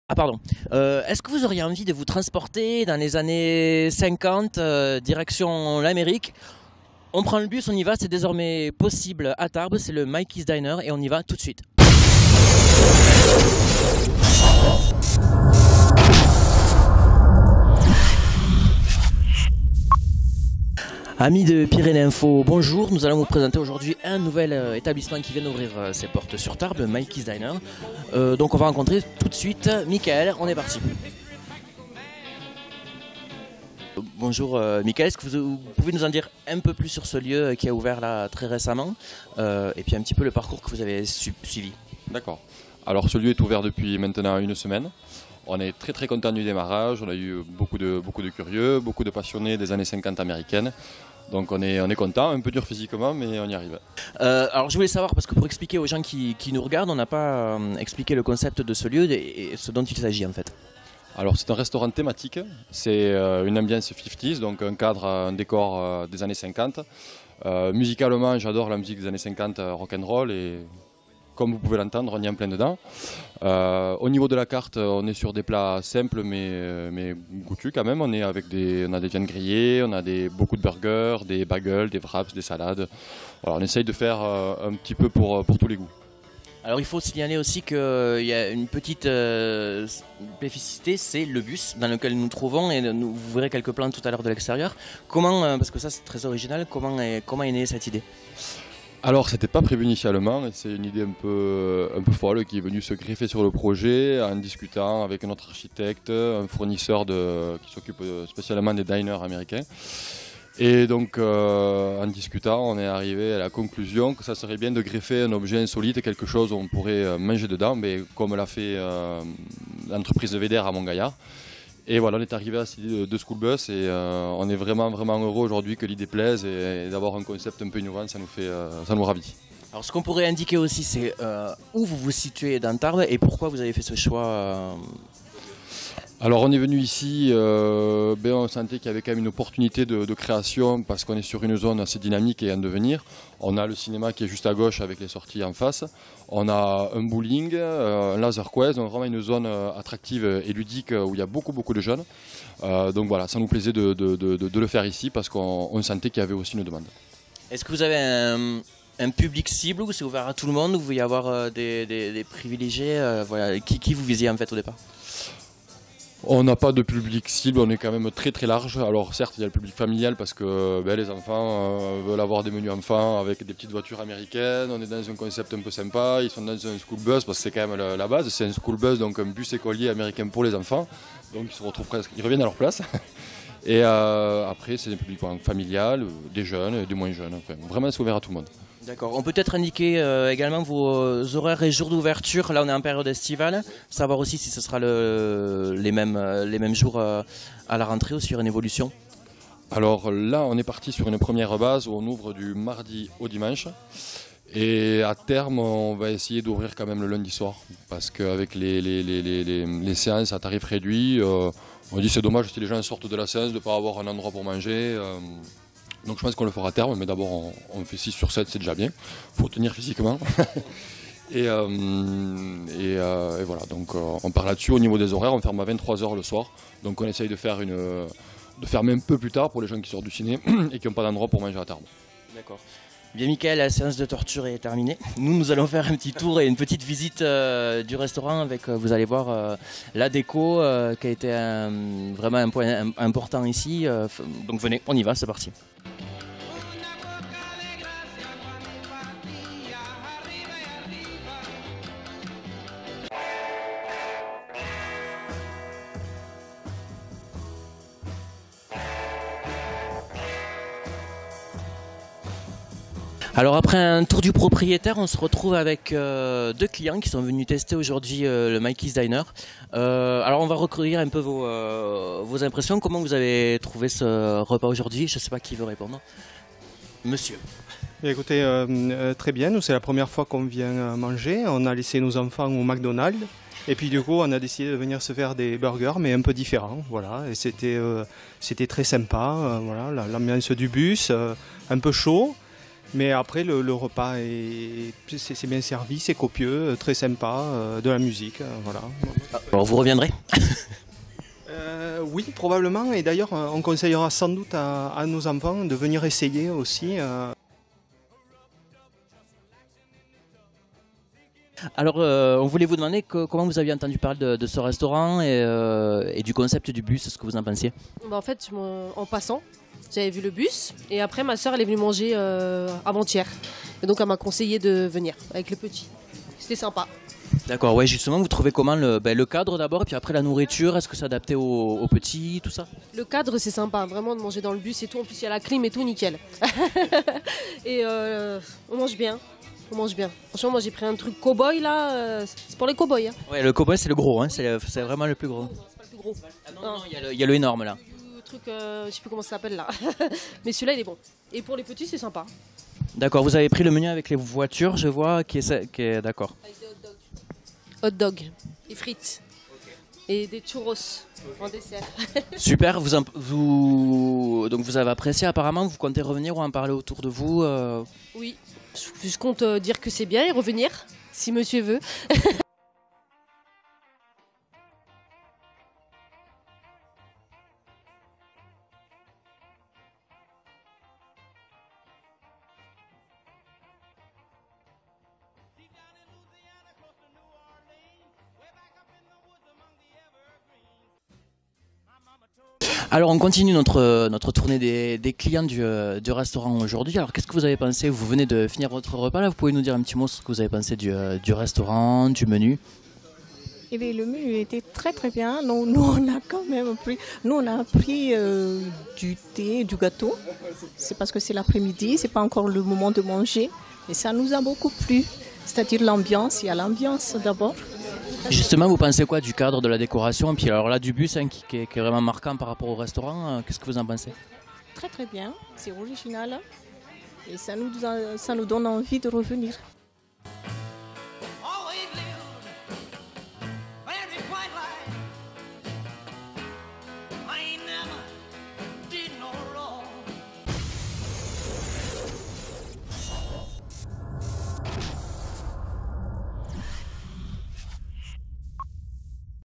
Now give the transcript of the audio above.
Ah pardon. Est-ce que vous auriez envie de vous transporter dans les années 50, direction l'Amérique? On prend le bus, on y va, c'est désormais possible à Tarbes, c'est le Mikey's Diner et on y va tout de suite. Amis de Pyrénées Info, bonjour. Nous allons vous présenter aujourd'hui un nouvel établissement qui vient d'ouvrir ses portes sur Tarbes, Mikey's Diner. Donc on va rencontrer tout de suite Michael, on est parti. Bonjour Michael, est-ce que vous pouvez nous en dire un peu plus sur ce lieu qui a ouvert là très récemment et puis un petit peu le parcours que vous avez suivi? D'accord. Alors ce lieu est ouvert depuis maintenant une semaine. On est très content du démarrage, on a eu beaucoup de curieux, beaucoup de passionnés des années 50 américaines. Donc on est content, un peu dur physiquement mais on y arrive. Alors je voulais savoir, parce que pour expliquer aux gens qui nous regardent, on n'a pas expliqué le concept de ce lieu et ce dont il s'agit en fait. Alors c'est un restaurant thématique, c'est une ambiance 50s, donc un cadre, un décor des années 50. Musicalement j'adore la musique des années 50 rock'n'roll et comme vous pouvez l'entendre, on y est en plein dedans. Au niveau de la carte, on est sur des plats simples mais goûtus quand même. On a des viandes grillées, on a beaucoup de burgers, des bagels, des wraps, des salades. Voilà, on essaye de faire un petit peu pour tous les goûts. Alors il faut signaler aussi qu'il y a une petite spécificité, c'est le bus dans lequel nous nous trouvons et vous verrez quelques plans tout à l'heure de l'extérieur. Comment, parce que ça c'est très original, comment est née cette idée? Alors, c'était pas prévu initialement, c'est une idée un peu folle qui est venue se greffer sur le projet en discutant avec notre architecte, un fournisseur qui s'occupe spécialement des diners américains. Et donc, en discutant, on est arrivé à la conclusion que ça serait bien de greffer un objet insolite, quelque chose où on pourrait manger dedans, mais comme l'a fait l'entreprise de Védère à Montgaillard. Et voilà, on est arrivé à cette idée de School Bus et on est vraiment heureux aujourd'hui que l'idée plaise et d'avoir un concept un peu innovant, ça nous ravit. Alors ce qu'on pourrait indiquer aussi, c'est où vous vous situez dans Tarbes et pourquoi vous avez fait ce choix. Alors on est venu ici, on sentait qu'il y avait quand même une opportunité de création parce qu'on est sur une zone assez dynamique et en devenir. On a le cinéma qui est juste à gauche avec les sorties en face. On a un bowling, un laser quest, donc vraiment une zone attractive et ludique où il y a beaucoup de jeunes. Donc voilà, ça nous plaisait de le faire ici parce qu'on sentait qu'il y avait aussi une demande. Est-ce que vous avez un public cible ou c'est ouvert à tout le monde ou vous voulez avoir des privilégiés voilà, qui vous visiez en fait au départ? On n'a pas de public cible, on est quand même très large. Alors certes, il y a le public familial parce que les enfants veulent avoir des menus enfants avec des petites voitures américaines. On est dans un concept un peu sympa, ils sont dans un school bus parce que c'est quand même la base. C'est un school bus, donc un bus écolier américain pour les enfants. Donc ils se retrouvent presque, ils reviennent à leur place. Et après, c'est un public familial, des jeunes, des moins jeunes. Enfin, vraiment, c'est ouvert à tout le monde. D'accord. On peut peut-être indiquer également vos horaires et jours d'ouverture. Là, on est en période estivale. Savoir aussi si ce sera les mêmes jours à la rentrée ou sur une évolution. Alors là, on est parti sur une première base où on ouvre du mardi au dimanche. Et à terme, on va essayer d'ouvrir quand même le lundi soir. Parce qu'avec les séances à tarif réduit, on dit c'est dommage si les gens sortent de la séance de ne pas avoir un endroit pour manger. Donc je pense qu'on le fera à terme, mais d'abord on fait 6 sur 7, c'est déjà bien. Il faut tenir physiquement. et voilà, donc on part là-dessus. Au niveau des horaires, on ferme à 23 h le soir. Donc on essaye de fermer un peu plus tard pour les gens qui sortent du ciné et qui n'ont pas d'endroit pour manger à table. D'accord. Bien Mickaël, la séance de torture est terminée. Nous allons faire un petit tour et une petite visite du restaurant avec, vous allez voir, la déco qui a été vraiment un point important ici. Donc venez, on y va, c'est parti. Alors après un tour du propriétaire, on se retrouve avec deux clients qui sont venus tester aujourd'hui le Mikey's Diner. Alors on va recueillir un peu vos impressions. Comment vous avez trouvé ce repas aujourd'hui? Je ne sais pas qui veut répondre. Monsieur. Écoutez, très bien. Nous, c'est la première fois qu'on vient manger. On a laissé nos enfants au McDonald's. Et puis du coup, on a décidé de venir se faire des burgers, mais un peu différents. Voilà. Et c'était très sympa. Voilà, l'ambiance du bus, un peu chaud. Mais après, le repas c'est bien servi, c'est copieux, très sympa, de la musique, voilà. Alors vous reviendrez? Oui, probablement. Et d'ailleurs, on conseillera sans doute à nos enfants de venir essayer aussi. Alors, on voulait vous demander comment vous aviez entendu parler de ce restaurant et du concept du bus, ce que vous en pensiez. Bah, en fait, en passant, j'avais vu le bus et après ma soeur elle est venue manger avant-hier. Et donc elle m'a conseillé de venir avec les petits. C'était sympa. D'accord, ouais, justement, vous trouvez comment le cadre d'abord et puis après la nourriture, est-ce que c'est adapté aux petits, tout ça? Le cadre c'est sympa, vraiment de manger dans le bus et tout. En plus il y a la clim et tout, nickel. Et on mange bien. On mange bien. Franchement, moi j'ai pris un truc cow-boy là, c'est pour les cow-boys. Hein. Ouais, le cow-boy c'est le gros, hein, c'est vraiment le plus gros. C'est pas le plus gros. Ah non, il y a le énorme là. Le truc, je sais plus comment ça s'appelle là. Mais celui-là il est bon. Et pour les petits c'est sympa. D'accord, vous avez pris le menu avec les voitures, je vois, qui est d'accord. Avec des hot dogs. Hot dog, des frites et des churros en dessert. Super, donc vous avez apprécié apparemment, vous comptez revenir ou en parler autour de vous Oui, je compte dire que c'est bien et revenir, si monsieur veut. Alors on continue notre tournée des clients du restaurant aujourd'hui. Alors qu'est-ce que vous avez pensé? Vous venez de finir votre repas là, vous pouvez nous dire un petit mot sur ce que vous avez pensé du restaurant, du menu? Eh bien, le menu était très très bien. Nous on a quand même pris, du thé, du gâteau. C'est parce que c'est l'après-midi, c'est pas encore le moment de manger. Et ça nous a beaucoup plu. C'est-à-dire l'ambiance, il y a l'ambiance d'abord. Justement, vous pensez quoi du cadre, de la décoration? Et puis alors là, du bus qui est vraiment marquant par rapport au restaurant, qu'est-ce que vous en pensez? Très très bien, c'est original. Et ça nous donne envie de revenir.